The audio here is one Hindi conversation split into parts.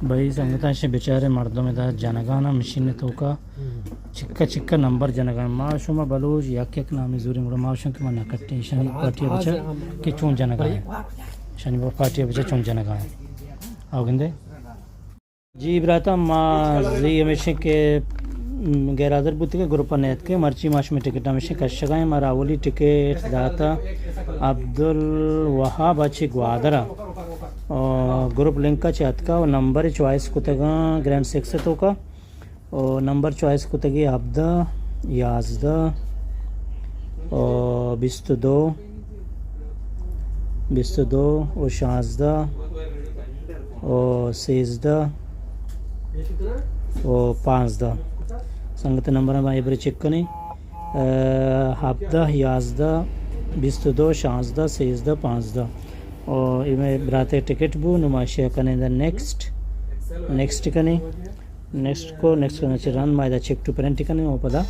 भाई संगताशे बेचारे मर्दों में था जनगाना मशीन तो का चिक्का चिक्का नंबर जनगान माशुमा बलूज यक नामी जूरी मुड़ माशुम के मना कट्टे शनि पार्टी बचा के चूं जनगाए शनि पार्टी बचा चूं जनगाए आओ गंदे जी ब्राता माजी हमेशा के गैरादर बुत के ग्रुप नेत के मर्ची माश में टिकट हमेशा कशगाए मरावली टिकट दाता अब्दुल वहाब अच्छी ग्वादरा ग्रुप लिंक का चातका और नंबर चॉइस कुतगा ग्रैंड सिक्स तो का और नंबर चॉइस कुतगी अब्दा याजदा और बिस्त दो और शाजदा और सेजदा और पाँचदा संगत नंबर में इबरे चेक करें हफ्ता याजदा बिस्त दो शाजदा सेजदा पाँचदा और इमें बराते टिकट बू नुमाइशा कने द नेक्स्ट कने नेक्स्ट करने रन मायदा चेक टू प्रिंट कने वो पदा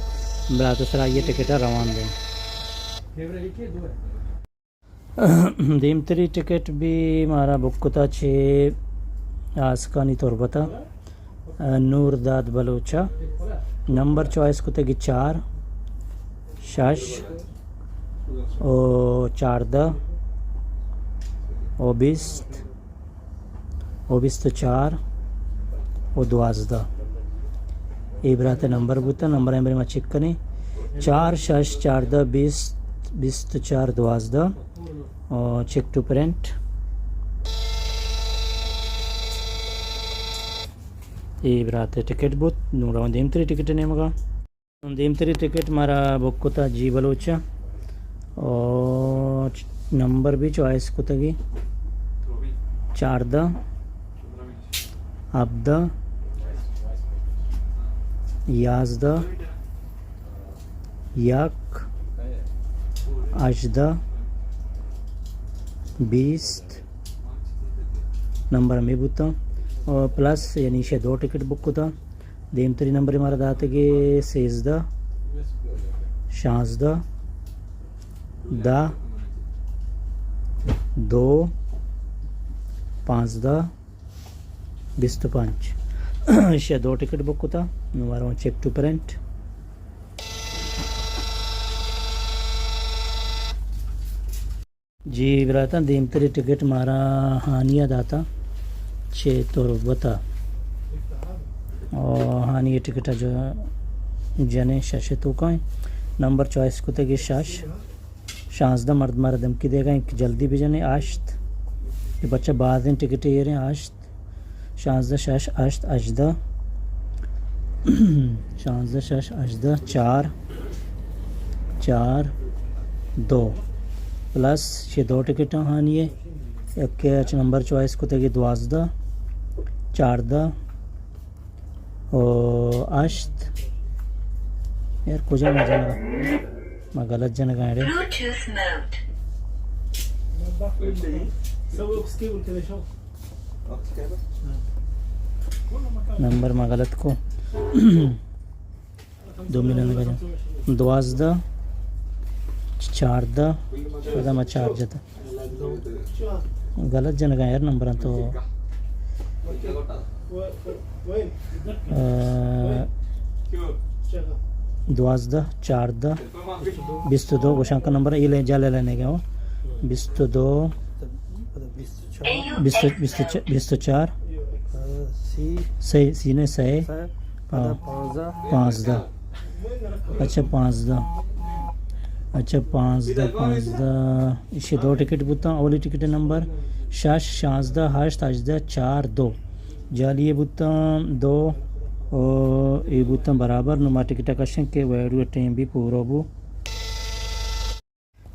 बराते सरा ये टिकट रवान दें दीमतरी टिकट भी हमारा बुक कुता छे आसकानी तोरबता नूर दाद बलोचा नंबर चॉइस कुतेगी 4 शश और 14 और 20 तो 4 और 12 ये बराते नंबर बुता नंबर मेरे में चेक करें 4 शश 14 20 तो 4 12 और चेक टू प्रिंट ये बराते टिकट बुत नूरा दीमतरी टिकट ने मगा दीमतरी टिकट हमारा बुक कुता जी बलोचा और नंबर भी चॉइस कुतगी 14 अब्दा याजदा यक अजदा 20 नंबर में बुता और प्लस यानी शे 2 टिकट बुक होता दीमतरी नंबर हमारा दाते के सेजदा शाजदा दा 2 5 25 शे 2 टिकट बुक होता हमारा चेक टू प्रिंट जी बराता दीमतरी टिकट हमारा हानिया दाता 6 तो बता और हानि ये टिकट जो जने शशे तो का नंबर चॉइस को तक शाजदा मर्द मरदम की देगा जल्दी भी जने आश्त ये बच्चा बाद दिन टिकट ये रहे आश्त शाजदा शश आश्त अजदा शाजदा शश अजदा 4 2 प्लस ये 2 टिकट हानि है एक नंबर चॉइस को तक 12 14 और अश्त यार कुछ मैं गलत जन गा रहे नंबर में गलत को 2 मिनट का 12 14 मैं 4 जाता गलत जन का यार नंबर तो 12 14 22 गोशांक नंबर ये ले जाले लेने गया 22 24 सही सीने सही 5 अच्छा 5 इसे 2 टिकट बुता ओली टिकट नंबर शश शाजदा हश्त अजदा 4 2 जालिए बुता 2 और ये बुता बराबर नुमा टिकट कशन के वैडू टाइम भी पूरा बू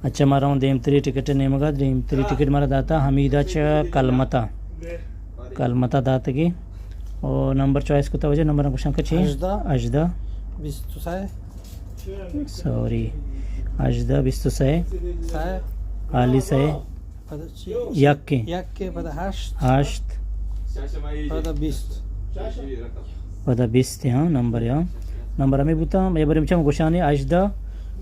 अच्छा मारा दीमतरी टिकट ने मगा दीमतरी टिकट मारा दाता हमीदा च कलमता दाता की और नंबर चॉइस को वजह नंबर क्वेश्चन का अजदा सॉरी अजदा 20 आली से यक्के पदा 20 थे हाँ नंबर यहाँ नंबर हमें बुता मैं बरे मचम गोशाने आजदा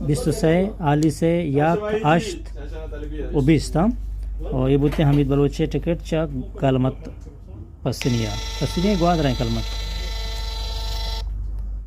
बिस्तु से आली से याक आश्त उबिस्ता और ये बुते हमीद बलोचे टिकट चा कलमत पसनिया ग्वाद रहे कलमत